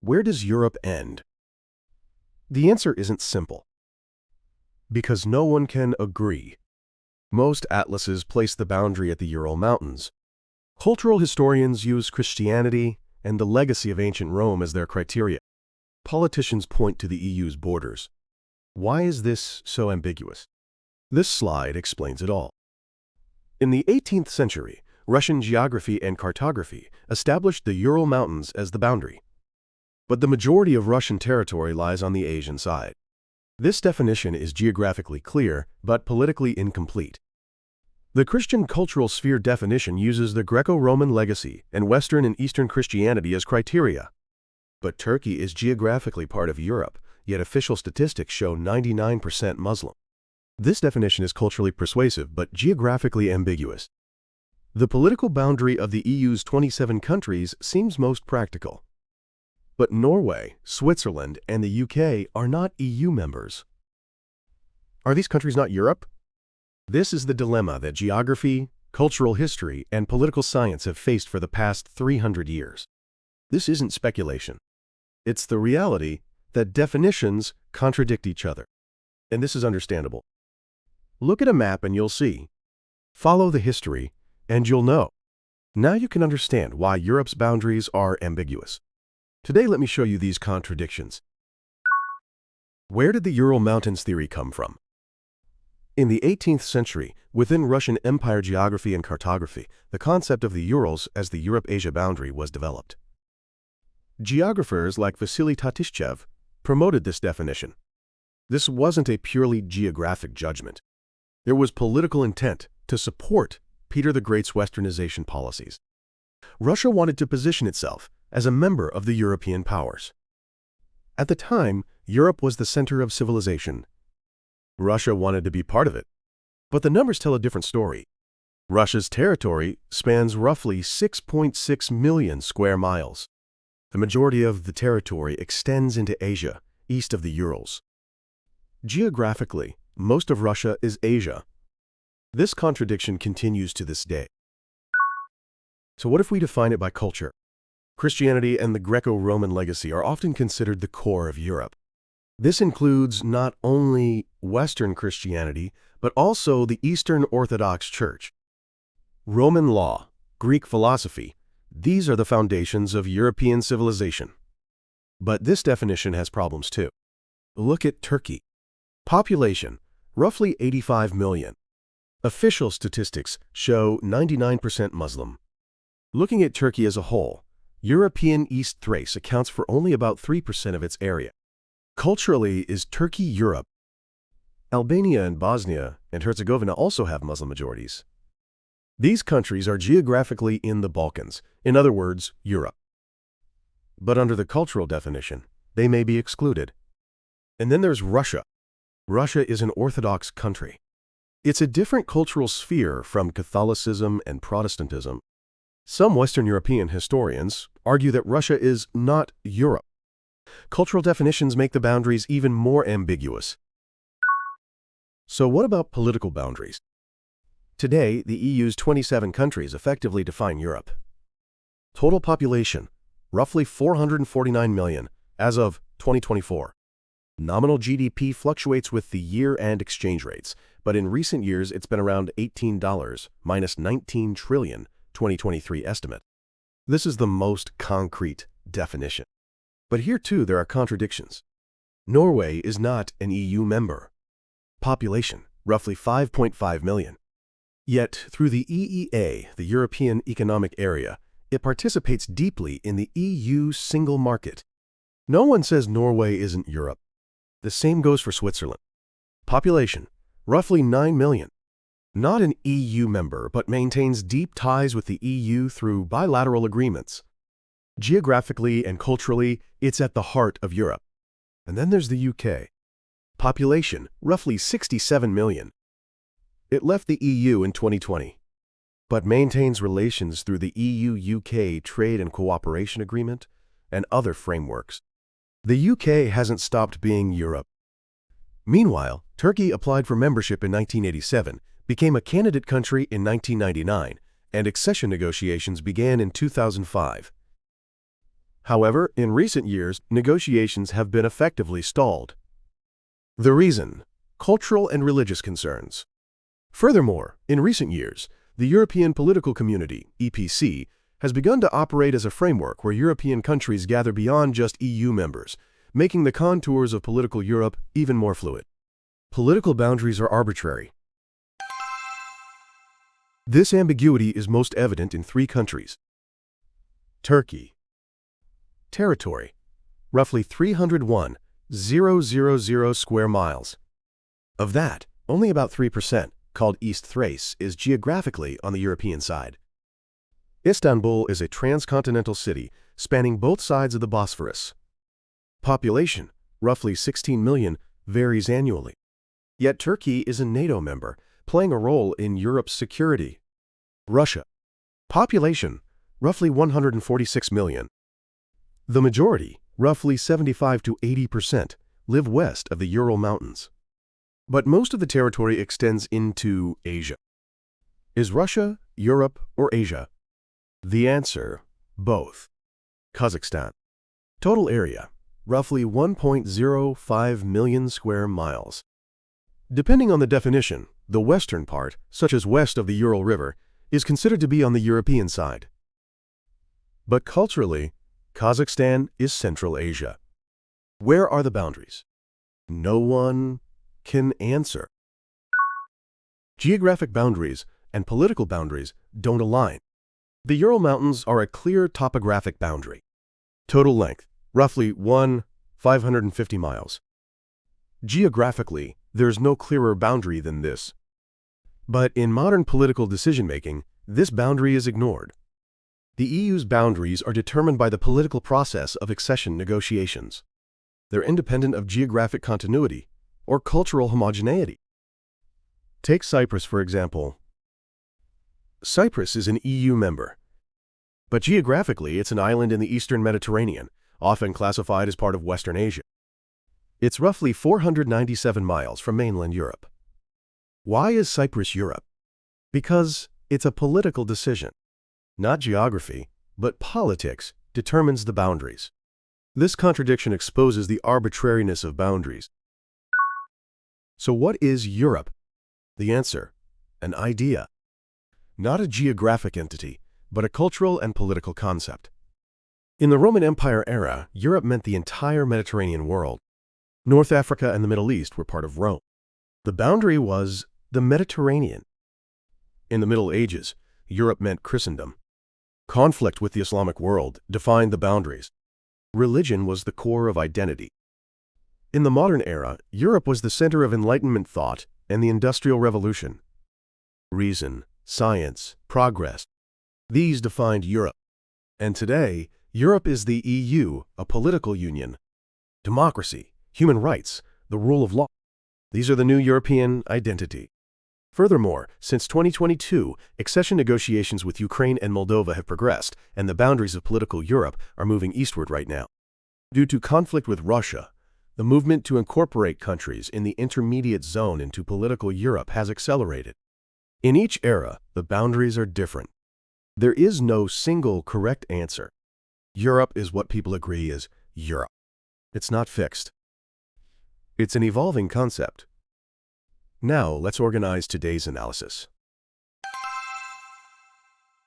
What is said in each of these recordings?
Where does Europe end? The answer isn't simple. Because no one can agree. Most atlases place the boundary at the Ural Mountains. Cultural historians use Christianity and the legacy of ancient Rome as their criteria. Politicians point to the EU's borders. Why is this so ambiguous? This slide explains it all. In the 18th century, Russian geography and cartography established the Ural Mountains as the boundary. But the majority of Russian territory lies on the Asian side. This definition is geographically clear, but politically incomplete. The Christian cultural sphere definition uses the Greco-Roman legacy and Western and Eastern Christianity as criteria. But Turkey is geographically part of Europe, yet official statistics show 99% Muslim. This definition is culturally persuasive, but geographically ambiguous. The political boundary of the EU's 27 countries seems most practical. But Norway, Switzerland, and the UK are not EU members. Are these countries not Europe? This is the dilemma that geography, cultural history, and political science have faced for the past 300 years. This isn't speculation. It's the reality that definitions contradict each other. And this is understandable. Look at a map and you'll see. Follow the history and you'll know. Now you can understand why Europe's boundaries are ambiguous. Today, let me show you these contradictions. Where did the Ural Mountains theory come from? In the 18th century, within Russian Empire geography and cartography, the concept of the Urals as the Europe-Asia boundary was developed. Geographers like Vasily Tatishchev promoted this definition. This wasn't a purely geographic judgment. There was political intent to support Peter the Great's westernization policies. Russia wanted to position itself as a member of the European powers. At the time, Europe was the center of civilization. Russia wanted to be part of it. But the numbers tell a different story. Russia's territory spans roughly 6.6 million square miles. The majority of the territory extends into Asia, east of the Urals. Geographically, most of Russia is Asia. This contradiction continues to this day. So what if we define it by culture? Christianity and the Greco-Roman legacy are often considered the core of Europe. This includes not only Western Christianity, but also the Eastern Orthodox Church. Roman law, Greek philosophy, these are the foundations of European civilization. But this definition has problems too. Look at Turkey. Population, roughly 85 million. Official statistics show 99% Muslim. Looking at Turkey as a whole, European East Thrace accounts for only about 3% of its area. Culturally, is Turkey Europe? Albania and Bosnia and Herzegovina also have Muslim majorities. These countries are geographically in the Balkans, in other words, Europe. But under the cultural definition, they may be excluded. And then there's Russia. Russia is an Orthodox country. It's a different cultural sphere from Catholicism and Protestantism. Some Western European historians argue that Russia is not Europe. Cultural definitions make the boundaries even more ambiguous. So what about political boundaries? Today, the EU's 27 countries effectively define Europe. Total population, roughly 449 million as of 2024. Nominal GDP fluctuates with the year and exchange rates, but in recent years it's been around $18 minus 19 trillion 2023 estimate. This is the most concrete definition. But here too there are contradictions. Norway is not an EU member. Population, roughly 5.5 million. Yet, through the EEA, the European Economic Area, it participates deeply in the EU single market. No one says Norway isn't Europe. The same goes for Switzerland. Population, roughly 9 million. Not an EU member, but maintains deep ties with the EU through bilateral agreements. Geographically and culturally, it's at the heart of Europe. And then there's the UK. Population, roughly 67 million. It left the EU in 2020, but maintains relations through the EU-UK Trade and Cooperation Agreement and other frameworks. The UK hasn't stopped being Europe. Meanwhile, Turkey applied for membership in 1987, became a candidate country in 1999, and accession negotiations began in 2005. However, in recent years, negotiations have been effectively stalled. The reason: cultural and religious concerns. Furthermore, in recent years, the European Political Community, EPC, has begun to operate as a framework where European countries gather beyond just EU members, making the contours of political Europe even more fluid. Political boundaries are arbitrary. This ambiguity is most evident in three countries. Turkey. Territory: roughly 301,000 square miles. Of that, only about 3%, called East Thrace, is geographically on the European side. Istanbul is a transcontinental city spanning both sides of the Bosphorus. Population, roughly 16 million, varies annually. Yet Turkey is a NATO member, playing a role in Europe's security. Russia. Population, roughly 146 million. The majority, roughly 75 to 80%, live west of the Ural Mountains. But most of the territory extends into Asia. Is Russia, Europe, or Asia? The answer: both. Kazakhstan. Total area: roughly 1.05 million square miles. Depending on the definition, the western part, such as west of the Ural River, is considered to be on the European side. But culturally, Kazakhstan is Central Asia. Where are the boundaries? No one can answer. Geographic boundaries and political boundaries don't align. The Ural Mountains are a clear topographic boundary. Total length: roughly 550 miles. Geographically, there's no clearer boundary than this. But in modern political decision-making, this boundary is ignored. The EU's boundaries are determined by the political process of accession negotiations. They're independent of geographic continuity or cultural homogeneity. Take Cyprus, for example. Cyprus is an EU member, but geographically it's an island in the eastern Mediterranean, often classified as part of Western Asia. It's roughly 497 miles from mainland Europe. Why is Cyprus Europe? Because it's a political decision. Not geography, but politics determines the boundaries. This contradiction exposes the arbitrariness of boundaries. So what is Europe? The answer: an idea. Not a geographic entity, but a cultural and political concept. In the Roman Empire era, Europe meant the entire Mediterranean world. North Africa and the Middle East were part of Rome. The boundary was the Mediterranean. In the Middle Ages, Europe meant Christendom. Conflict with the Islamic world defined the boundaries. Religion was the core of identity. In the modern era, Europe was the center of Enlightenment thought and the Industrial Revolution. Reason, science, progress. These defined Europe. And today, Europe is the EU, a political union. Democracy, human rights, the rule of law. These are the new European identity. Furthermore, since 2022, accession negotiations with Ukraine and Moldova have progressed, and the boundaries of political Europe are moving eastward right now. Due to conflict with Russia, the movement to incorporate countries in the intermediate zone into political Europe has accelerated. In each era, the boundaries are different. There is no single correct answer. Europe is what people agree is Europe. It's not fixed. It's an evolving concept. Now, let's organize today's analysis.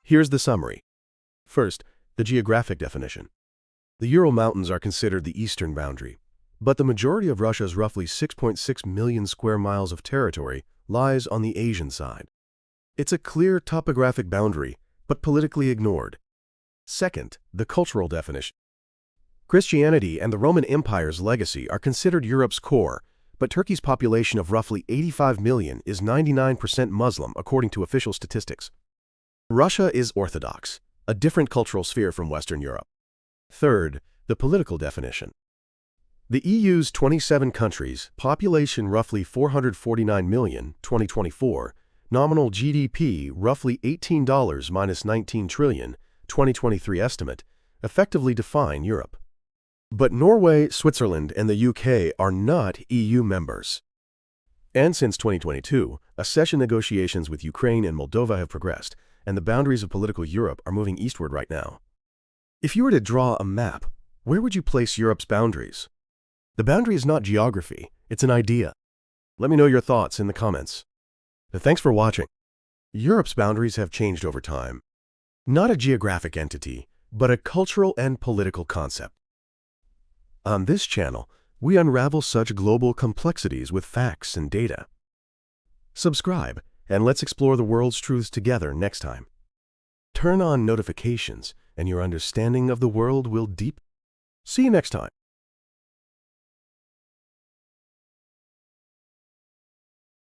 Here's the summary. First, the geographic definition. The Ural Mountains are considered the eastern boundary, but the majority of Russia's roughly 6.6 million square miles of territory lies on the Asian side. It's a clear topographic boundary, but politically ignored. Second, the cultural definition. Christianity and the Roman Empire's legacy are considered Europe's core, but Turkey's population of roughly 85 million is 99% Muslim according to official statistics. Russia is Orthodox, a different cultural sphere from Western Europe. Third, the political definition. The EU's 27 countries, population roughly 449 million, 2024, nominal GDP roughly $18 minus 19 trillion, 2023 estimate, effectively define Europe. But Norway, Switzerland, and the UK are not EU members. And since 2022, accession negotiations with Ukraine and Moldova have progressed, and the boundaries of political Europe are moving eastward right now. If you were to draw a map, where would you place Europe's boundaries? The boundary is not geography, it's an idea. Let me know your thoughts in the comments. Thanks for watching. Europe's boundaries have changed over time. Not a geographic entity, but a cultural and political concept. On this channel, we unravel such global complexities with facts and data. Subscribe, and let's explore the world's truths together next time. Turn on notifications, and your understanding of the world will deepen. See you next time.